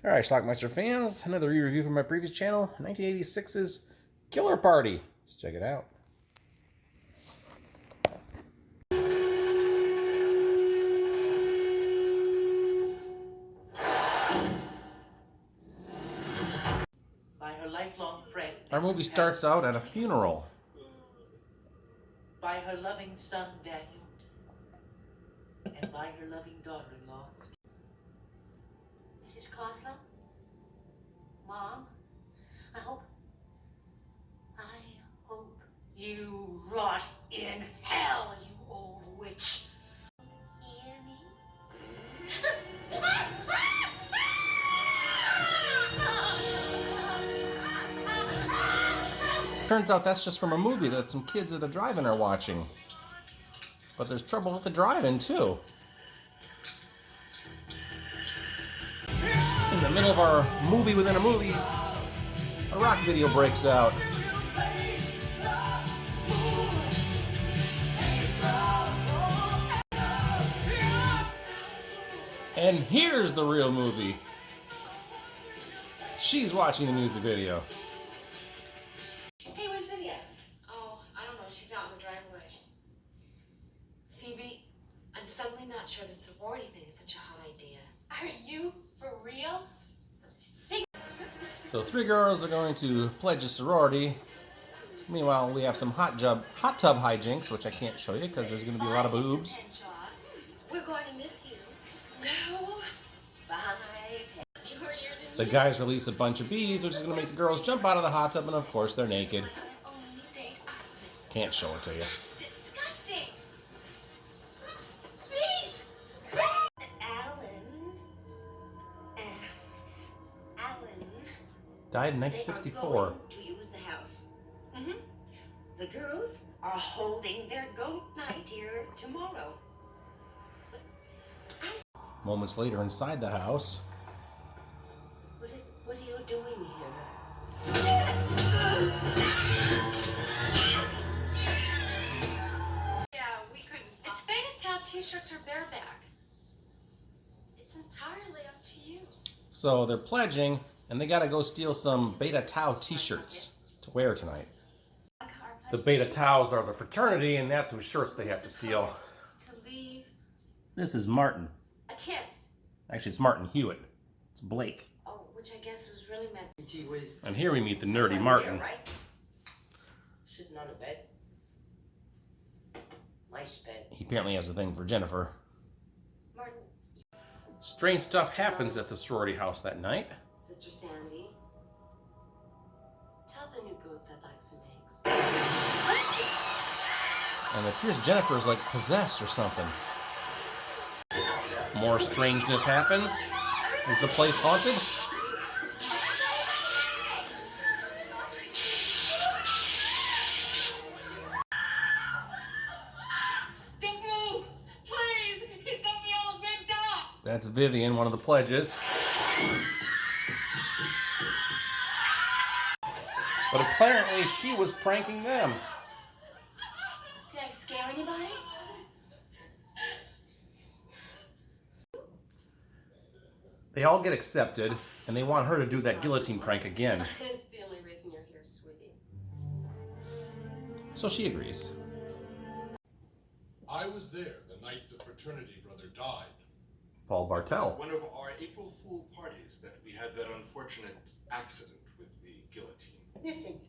Alright, Schlockmeister fans, another re-review from my previous channel, 1986's Killer Party. Let's check it out. By her lifelong friend. Our movie starts out at a funeral. By her loving son, Daniel. And by her loving daughter-in-law. Mrs. Coslow? Mom? I hope you rot in hell, you old witch. Hear me? Turns out that's just from a movie that some kids at a drive-in are watching. But there's trouble with the drive-in, too. In the middle of our movie within a movie, a rock video breaks out. And here's the real movie. She's watching the music video. Hey, where's Lydia? Oh, I don't know. She's out in the driveway. Phoebe, I'm suddenly not sure the sorority thing is such a hot idea. Are you for real? So 3 girls are going to pledge a sorority. Meanwhile, we have some hot tub hijinks, which I can't show you because there's going to be a lot of boobs. We're going to miss you. No. Bye. The guys release a bunch of bees, which is going to make the girls jump out of the hot tub, and of course they're naked. Can't show it to you. It's disgusting. Please. Alan. Died in 1964. To use the house. The girls are holding their goat night here tomorrow. Moments later, inside the house, What are you doing here? Yeah, we couldn't. It's beta towel t-shirts or bareback. It's entirely up to you. so they're pledging, and they got to go steal some Beta Tau t-shirts to wear tonight. The Beta Taus are the fraternity, and that's whose shirts they have to steal. To leave This is Martin. a kiss. Actually, it's Martin Hewitt. It's Blake. Oh, which I guess was really meant. Gee whiz. And here we meet the nerdy Martin. Right? Sitting on a bed. Nice bed. He apparently has a thing for Jennifer. Martin, Strange stuff happens at the sorority house that night. Sister Sandy, tell the new goats I'd like some eggs. And it appears Jennifer's like possessed or something. More strangeness happens. Is the place haunted? Don't move! Please! He's got me all ripped up! That's Vivian, one of the pledges. But apparently she was pranking them. Did I scare anybody? They all get accepted, and they want her to do that guillotine prank again. It's the only reason you're here, sweetie. So she agrees. I was there the night the fraternity brother died. Paul Bartel. One of our April Fool parties that we had that unfortunate accident with the guillotine. Missing.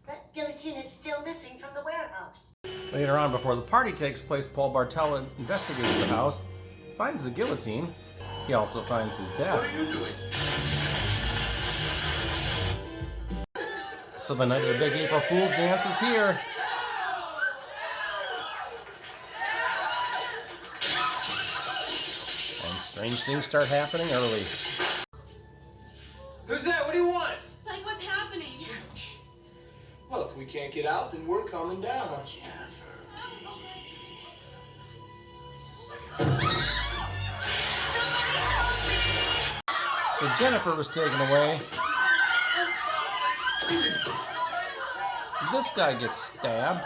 That guillotine is still missing from the warehouse. Later on, before the party takes place, Paul Bartel investigates the house, finds the guillotine. He also finds his death. What are you doing? So the night of the big April Fool's dance is here. And strange things start happening early. Who's that? What do you want? Like, what's happening? Well, if we can't get out, then we're coming down. So Jennifer was taken away. This guy gets stabbed.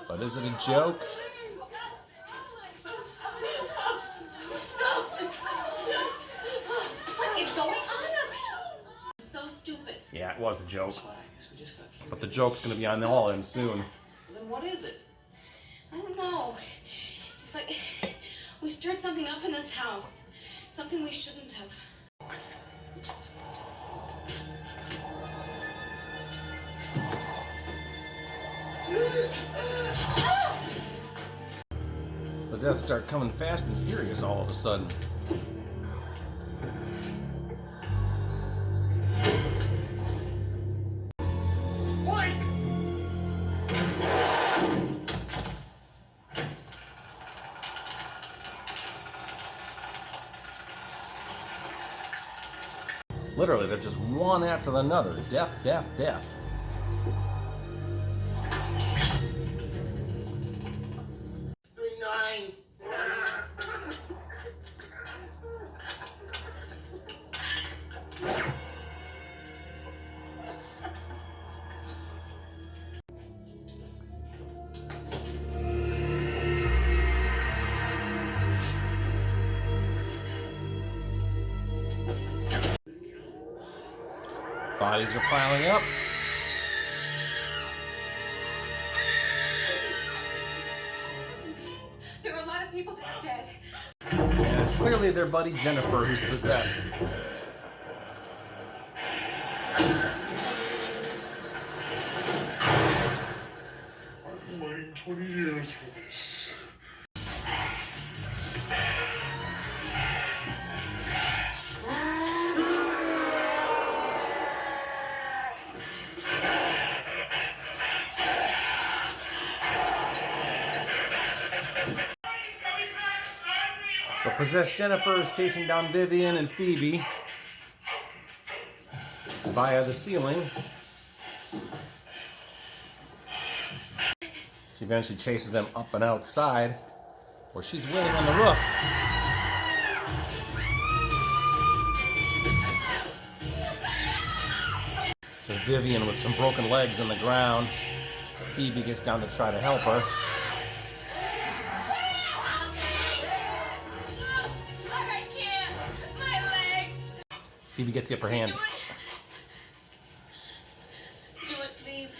But is it a joke? What Yeah, it was a joke. So I guess we just got kicked. But the joke's going to be on all of them soon. Then what is it? I don't know. It's like we stirred something up in this house. Something we shouldn't have. The deaths start coming fast and furious all of a sudden. Literally, they're just one after another. Death, death, death. Bodies are piling up. There are a lot of people that are dead. And it's clearly their buddy Jennifer who's possessed. I've been waiting 20 years for this. So possessed Jennifer is chasing down Vivian and Phoebe via the ceiling. She eventually chases them up and outside, where she's waiting on the roof. With Vivian with some broken legs on the ground, Phoebe gets down to try to help her. I can't. My legs. Phoebe gets the upper hand. Do it, Phoebe.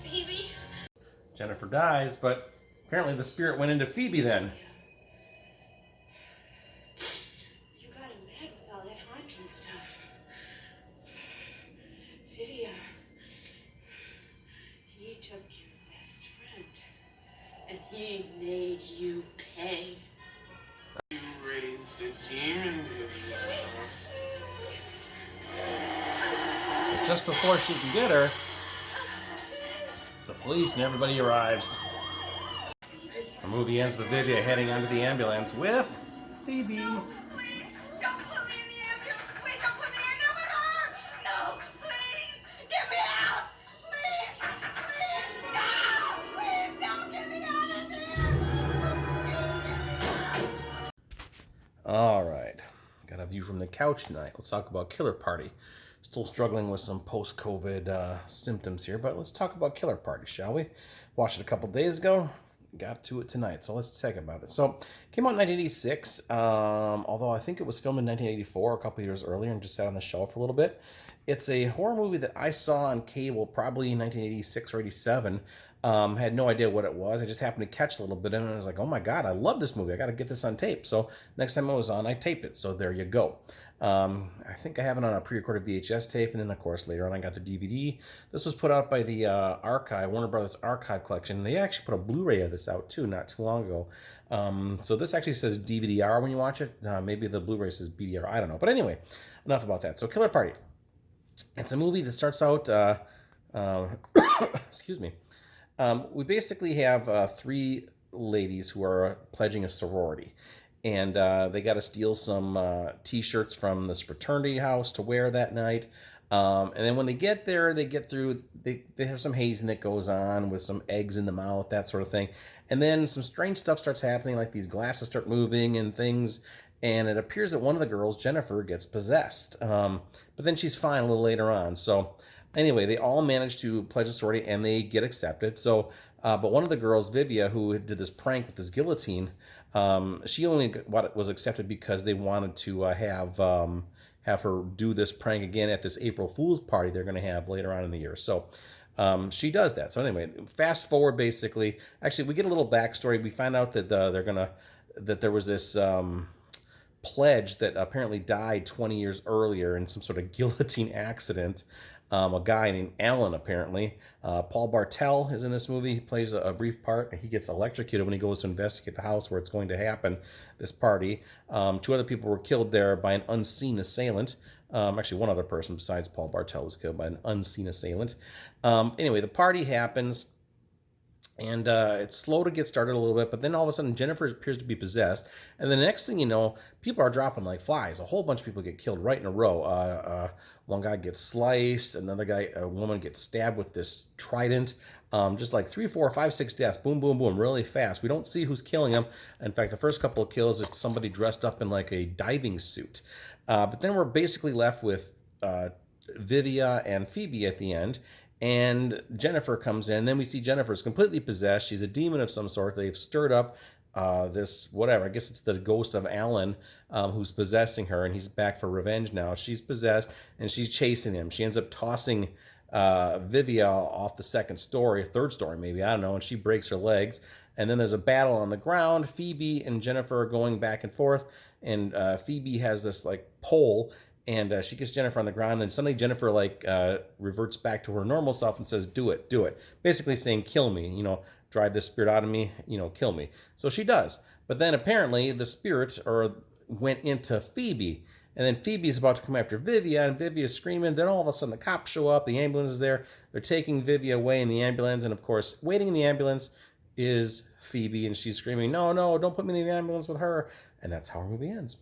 Phoebe. Jennifer dies, but apparently the spirit went into Phoebe then. You got him mad with all that haunting stuff. Vivian, he took your best friend, and he made you pay. You raised a demon, But just before she can get her, the police and everybody arrives. The movie ends with Vivian heading onto the ambulance with Phoebe. Please, don't put me in the ambulance. Please, don't put me in there with her. No, please, get me out. Please, please, no. Please, don't get me out of there. All right, got a view from the couch tonight. Let's talk about Killer Party. Still struggling with some post-COVID symptoms here, but let's talk about Killer Party, shall we? Watched it a couple days ago. Got to it tonight, so let's talk about it. So, came out in 1986, although I think it was filmed in 1984, a couple years earlier, and just sat on the shelf for a little bit. It's a horror movie that I saw on cable probably in 1986 or 87. Had no idea what it was. I just happened to catch a little bit, and I was like, oh my god, I love this movie. I got to get this on tape. So, next time I was on, I taped it. So, there you go. I think I have it on a pre-recorded VHS tape, and then of course later on I got the DVD. This was put out by the Archive, Warner Brothers Archive Collection. They actually put a Blu-ray of this out too, not too long ago. So this actually says DVD-R when you watch it. Maybe the Blu-ray says BD-R, I don't know. But anyway, enough about that. So Killer Party. It's a movie that starts out, excuse me. We basically have three ladies who are pledging a sorority. And they got to steal some T-shirts from this fraternity house to wear that night. And then when they get there, they have some hazing that goes on with some eggs in the mouth, that sort of thing. And then some strange stuff starts happening, like these glasses start moving and things. And it appears that one of the girls, Jennifer, gets possessed. But then she's fine a little later on. So anyway, they all manage to pledge a sorority and they get accepted. So But one of the girls, Vivia, who did this prank with this guillotine, she only was accepted because they wanted to have her do this prank again at this April Fool's party they're going to have later on in the year. So she does that. So anyway, fast forward basically. Actually, we get a little backstory. We find out that that there was this pledge that apparently died 20 years earlier in some sort of guillotine accident. A guy named Alan, apparently. Paul Bartel is in this movie. He plays a brief part. He gets electrocuted when he goes to investigate the house where it's going to happen, this party. 2 other people were killed there by an unseen assailant. Actually, one other person besides Paul Bartel was killed by an unseen assailant. Anyway, the party happens. And it's slow to get started a little bit, but then all of a sudden Jennifer appears to be possessed. And the next thing you know, people are dropping like flies. A whole bunch of people get killed right in a row. One guy gets sliced. A woman gets stabbed with this trident. Just like 3, 4, 5, 6 deaths. Boom, boom, boom, really fast. We don't see who's killing them. In fact, the first couple of kills, it's somebody dressed up in like a diving suit. But then we're basically left with Vivia and Phoebe at the end. And Jennifer comes in. Then we see Jennifer's completely possessed. She's a demon of some sort. They've stirred up this, whatever. I guess it's the ghost of Alan who's possessing her, and he's back for revenge now. She's possessed, and she's chasing him. She ends up tossing Vivia off the 2nd story, 3rd story maybe, I don't know, and she breaks her legs. And then there's a battle on the ground. Phoebe and Jennifer are going back and forth, and Phoebe has this like pole, and she gets Jennifer on the ground, and suddenly Jennifer like reverts back to her normal self and says, do it, do it. Basically saying, kill me, drive this spirit out of me, kill me. So she does. But then apparently the spirit went into Phoebe, and then Phoebe's about to come after Vivia, and Vivia's screaming. Then all of a sudden the cops show up, the ambulance is there, they're taking Vivia away in the ambulance, and of course, waiting in the ambulance is Phoebe, and she's screaming, no, don't put me in the ambulance with her. And that's how our movie ends.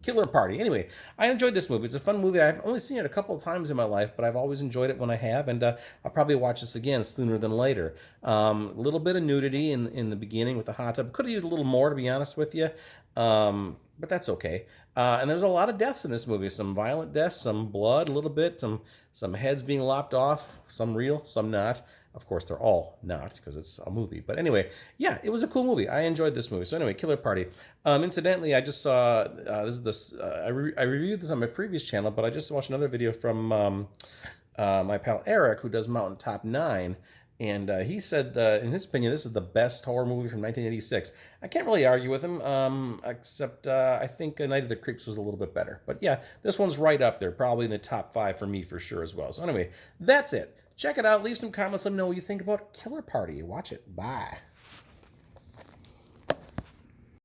Killer Party. Anyway, I enjoyed this movie. It's a fun movie. I've only seen it a couple of times in my life, but I've always enjoyed it when I have, and I'll probably watch this again sooner than later. A little bit of nudity in the beginning with the hot tub. Could have used a little more, to be honest with you, but that's okay. And there's a lot of deaths in this movie. Some violent deaths, some blood, a little bit, some heads being lopped off, some real, some not. Of course, they're all not, because it's a movie. But anyway, yeah, it was a cool movie. I enjoyed this movie. So anyway, Killer Party. Incidentally, I just saw, I reviewed this on my previous channel, but I just watched another video from my pal Eric, who does Mountain Top 9. And he said, in his opinion, this is the best horror movie from 1986. I can't really argue with him, except I think Night of the Creeps was a little bit better. But yeah, this one's right up there, probably in the top 5 for me for sure as well. So anyway, that's it. Check it out. Leave some comments. Let me know what you think about Killer Party. Watch it. Bye.